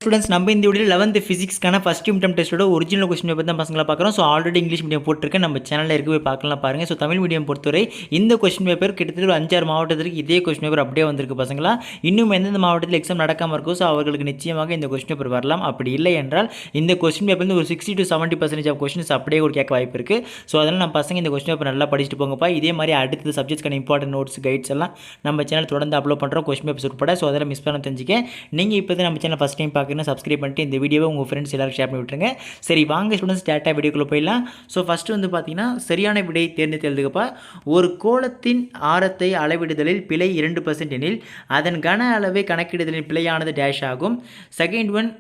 Students நம்ம இந்த video 11th ஃபிசிக்ஸ்க்கான ஃபஸ்ட் யூனிட் டெஸ்ட்டோட ஒரிஜினல் கொஸ்டின் பேப்பர் தான் பசங்களை பார்க்குறோம். ஸோ ஆல்ரெடி இங்கிலீஷ் மீடியம் போட்டிருக்கேன், நம்ம சேனலில் இருக்க போய் பார்க்கலாம் பாருங்கள். ஸோ தமிழ் மீடியம் பொறுத்தவரை இந்த கொஸ்டின் பேப்பர் கிட்டத்தட்ட ஒரு 5-6 மாவட்டத்திற்கு இதே கொஸ்டின் பேப்பர் அப்படியே வந்திருக்கு பசங்களா. இன்னும் எந்தெந்த மாவட்டத்தில் எக்ஸாம் நடக்காமல் இருக்கும், ஸோ அவர்களுக்கு நிச்சயமாக இந்த கொஸ்டின் பேப்பர் வரலாம். அப்படி இல்லை என்றால் இந்த கொஸ்டின் பேப்பர் வந்து ஒரு 60 to 70% ஆஃப் கொஸ்டின்ஸ் அப்படியே ஒரு கேட்க வாய்ப்பு இருக்குது. ஸோ அதனால் நம்ம பசங்க இந்த கொஸ்டின் பேப்பர் நல்லா படிச்சுட்டு போங்கப்பா. இதே மாதிரி அடுத்த சப்ஜெக்ட்ஸ்க்கான இம்பார்ட்டன்ட் நோட்ஸ் கைட்ஸ் எல்லாம் நம்ம சேனல் தொடர்ந்து அப்லோட் பண்ணுறோம், கொஸ்டின் பேப்பர்ஸ் உட்பட. ஸோ அதெல்லாம் மிஸ் பண்ண தெரிஞ்சுக்க நீங்கள் இப்போ தான் நம்ம சேனல் ஃபஸ்ட் டைம் பார்க்கணும், சப்ஸ்கிரைப் பண்ணிட்டு இந்த வீடியோவை உங்கள் ஃப்ரெண்ட்ஸ் எல்லாரும் ஷேர் பண்ணி விட்டுருங்க. சரி வாங்க ஸ்டூடெண்ட்ஸ் டேட்டா வீடியோக்குள்ளே போயிடலாம். ஸோ ஃபஸ்ட்டு வந்து பார்த்தீங்கன்னா சரியான விடை தேர்ந்தெடுத்து எழுதுகப்பா. ஒரு கோளத்தின் ஆரத்தை அளவிடுதலில் பிழை 2% எனில் அதன் கன அளவை கணக்கிடுதலின் பிழையானது டேஷ் ஆகும். செகண்ட் ஒன்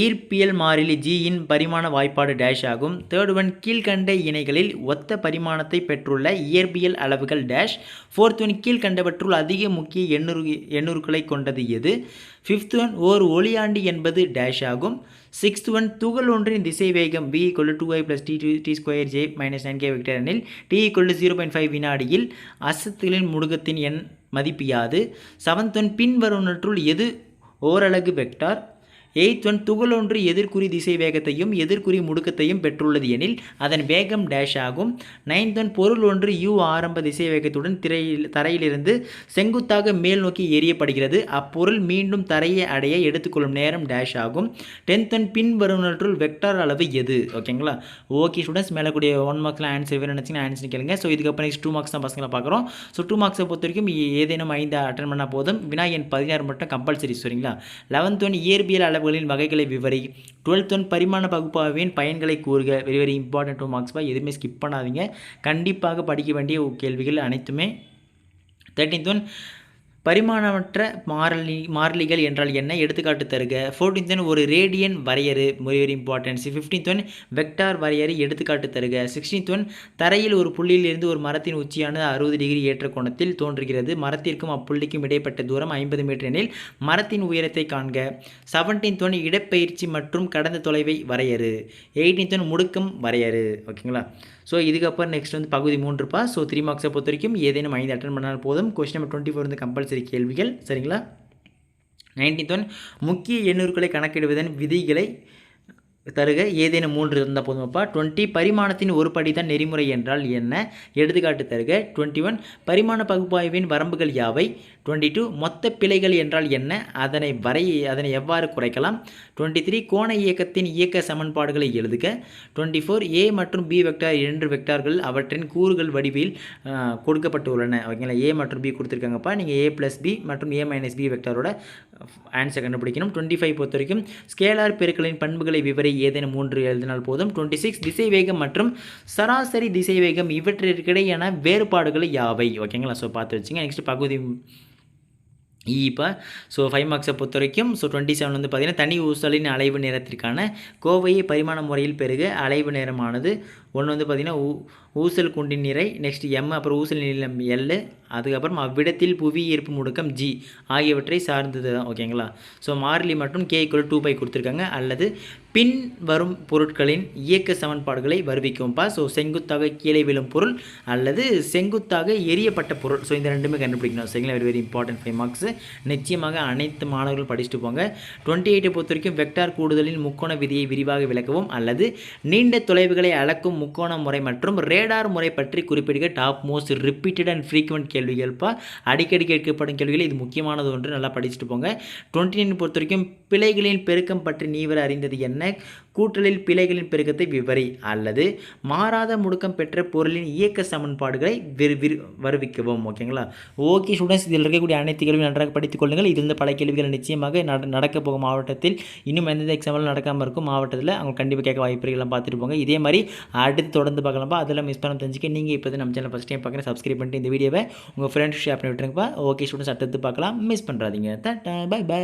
ஈர்ப்பியல் மாறிலி ஜியின் பரிமாண வாய்ப்பாடு டேஷ் ஆகும். தேர்ட் ஒன் கீழ்கண்ட இணைகளில் ஒத்த பரிமாணத்தை பெற்றுள்ள இயற்பியல் அளவுகள் டேஷ். ஃபோர்த் ஒன் கீழ்கண்டவற்றுள் அதிக முக்கிய எண்ணூறுகளை கொண்டது எது. ஃபிஃப்த் ஒன் ஓர் ஒளியாண்டி என்பது டேஷ் ஆகும். சிக்ஸ்த் ஒன் துகள் ஒன்றின் திசை வேகம் v = 2i + t² j - 9k vector எனில் t = 0.5 வினாடியில் அசத்துகளின் முடுக்கத்தின் எண் மதிப்பு யாது. செவன்த் ஒன் பின்வருவனற்றுள் எது ஓரலகு வெக்டார். எய்த் ஒன் துகளொன்று எதிர்குறி திசை வேகத்தையும் எதிர்குறி முடுக்கத்தையும் பெற்றுள்ளது எனில் அதன் வேகம் டேஷ் ஆகும். நைன்த் ஒன் பொருள் ஒன்று u ஆரம்ப திசை வேகத்துடன் தரையிலிருந்து செங்குத்தாக மேல் நோக்கி எறியப்படுகிறது, அப்பொருள் மீண்டும் தரையை அடைய எடுத்துக்கொள்ளும் நேரம் டேஷ் ஆகும். டென்த் ஒன் பின்வருவனற்றுள் வெக்டார் அளவு எது. ஓகேங்களா. ஓகே ஸ்டூடெண்ட்ஸ், மேலே கூடிய 1 மார்க்ஸில் ஆன்சர் வேறு நினச்சிங்கன்னா ஆன்சர் கேளுங்க. ஸோ இதுக்கப்புறம் நெக்ஸ்ட் 2 மார்க்ஸ் தான் பசங்களை பார்க்குறோம். ஸோ 2 மார்க்ஸை பொறுத்த வரைக்கும் ஏதேனும் 5 அட்டன் பண்ணால் போதும். வினா எண் 16 மட்டும் கம்பல்சரி. சரிங்களா. 11th ஒன் இயற்பியல் அளவு வகைகளை விவரி. 12th ஒன் பரிமாண பகுப்பாய்வின் பயன்களை கூறுக. Very very important 2 marks. எதுவுமே ஸ்கிப் பண்ணாதீங்க, கண்டிப்பாக படிக்க வேண்டிய கேள்விகள் அனைத்துமே. 13th ஒன் பரிமாணமற்ற மாறிலிகள் என்றால் என்ன, எடுத்துக்காட்டு தருக. 14th ஒன் ஒரு ரேடியன் வரையறு, very very importance. 15th one vector வரையறு, எடுத்துக்காட்டு தருக. 16th ஒன் தரையில் ஒரு புள்ளியில் இருந்து ஒரு மரத்தின் உச்சியானது 60 டிகிரி ஏற்ற கோணத்தில் தோன்றுகிறது, மரத்திற்கும் அப்புள்ளிக்கும் இடைப்பட்ட தூரம் 50 மீட்டர் எனில் மரத்தின் உயரத்தை காண்க. 17th ஒன் இடப்பெயர்ச்சி மற்றும் கடந்த தொலைவை வரையறு. 18th ஒன் முடுக்கம் வரையறு. ஓகேங்களா. ஸோ இதுக்கப்புறம் நெக்ஸ்ட் வந்து பகுதி 3பா. ஸோ 3 மார்க்ஸை பொறுத்த வரைக்கும் ஏதேனும் 5 அட்டன் பண்ணால் போதும். கொஸ்டின் நம்பர் 24 வந்து கம்பல்சரி கேள்விகள். சரிங்களா. 19th ஒன் முக்கிய எண்ணூறுகளை கணக்கிடுவதன் விதிகளை தருக. ஏதேனும் 3 இருந்தால் போதுமாப்பா. 20 பரிமாணத்தின் ஒரு படி தான் நெறிமுறை என்றால் என்ன, எடுத்துக்காட்டு தருக. 21 பரிமாண பகுப்பாய்வின் வரம்புகள் யாவை. 22 மொத்த பிழைகள் என்றால் என்ன, அதனை எவ்வாறு குறைக்கலாம். 23 கோண இயக்கத்தின் இயக்க சமன்பாடுகளை எழுதுக. 24 a மற்றும் b வெக்டார் 2 வெக்டார்கள் அவற்றின் கூறுகள் வடிவில் கொடுக்கப்பட்டுள்ளன. ஓகேங்களா. a மற்றும் b கொடுத்துருக்காங்கப்பா. நீங்கள் a + b மற்றும் a - b வெக்டாரோட ஆன்சர் கண்டுபிடிக்கணும். 25 பொறுத்த வரைக்கும் ஸ்கேலார் பெருக்களின் பண்புகளை விவரி. ஏதேனும் 3 எழுதினால் போதும். 26 திசை வேகம் மற்றும் சராசரி திசை வேகம் இவற்றிற்கிடையான வேறுபாடுகள் யாவை. ஓகேங்களா. ஸோ பார்த்து வச்சுங்க. நெக்ஸ்ட் பகுதி இப்போ ஸோ 5 மார்க்ஸை பொறுத்த வரைக்கும் ஸோ 27 வந்து பார்த்திங்கன்னா தனி ஊசலின் அலைவு நேரத்திற்கான கோவையை பரிமாண முறையில் பெருக. அலைவு நேரமானது ஒன்று வந்து பார்த்திங்கன்னா ஊசல் குண்டின் நிறை, நெக்ஸ்ட் m, அப்புறம் ஊசல் நீளம் L, அதுக்கப்புறம் அவ்விடத்தில் புவி ஈர்ப்பு முடுக்கம் G ஆகியவற்றை சார்ந்தது தான். ஓகேங்களா. ஸோ மாறிலி மற்றும் k = 2π கொடுத்துருக்காங்க. அல்லது பின் வரும் பொருட்களின் இயக்க சமன்பாடுகளை வருவிக்கும்பா. ஸோ செங்குத்தாக கீழே விழும் பொருள் அல்லது செங்குத்தாக எரியப்பட்ட பொருள். ஸோ இந்த ரெண்டுமே கண்டுபிடிக்கணும். சரிங்களா. Very very important 5 marks. நிச்சயமாக அனைத்து மாணவர்கள் படிச்சுட்டு போங்க. 28 பொறுத்த வரைக்கும் வெக்டார் கூடுதலின் முக்கோண விதியை விரிவாக விளக்கவும், அல்லது நீண்ட தொலைவுகளை அளக்கும் முக்கோண முறை மற்றும் ரேடார் முறை பற்றி குறிப்பிடுக. Top most repeated and frequent கேள்விகள்ப்பா. அடிக்கடி கேட்கப்படும் கேள்விகள், இது முக்கியமானது ஒன்று, நல்லா படிச்சுட்டு போங்க. 29 பொறுத்த வரைக்கும் பிழைகளின் பெருக்கம் பற்றி நீவர் அறிந்தது என்ன, கூட்டலில் பிழைகளின் பெருக்கத்தை விவரி, அல்லது மாறாத முடுக்கம் பெற்ற பொருளின் இயக்க சமன்பாடுகளை வருவிக்கவும். ஓகேங்களா. ஓகே ஸ்டூடெண்ட்ஸ், இதில் இருக்கக்கூடிய அனைத்து கேள்வியும் நன்றாக படித்துக் கொள்ளுங்கள். இது வந்து பல கேள்விகள் நிச்சயமாக நடக்க போகும் மாவட்டத்தில். இன்னும் எந்தெந்த எக்ஸாம்பிள் நடக்காமல் இருக்கும் மாவட்டத்தில் அவங்க கண்டிப்பாக கேட்க வாய்ப்புகள்லாம் பார்த்துட்டு போங்க. இதே மாதிரி அடுத்து தொடர்ந்து பார்க்கலாம்ப்பா. அதெல்லாம் மிஸ் பண்ண தெரிஞ்சுக்க நீங்கள் இப்போ நம்ம சேனல் ஃபஸ்ட் டைம் பார்க்குறேன், சப்ஸ்கிரைப் பண்ணிட்டு இந்த வீடியோவை உங்கள் ஃப்ரெண்ட்ஸ் ஷேர் பண்ணி விட்டுருங்கப்பா. ஓகே ஸ்டூடெண்ட்ஸ், அடுத்து பார்க்கலாம், மிஸ் பண்ணுறாதீங்க. Tata, bye by.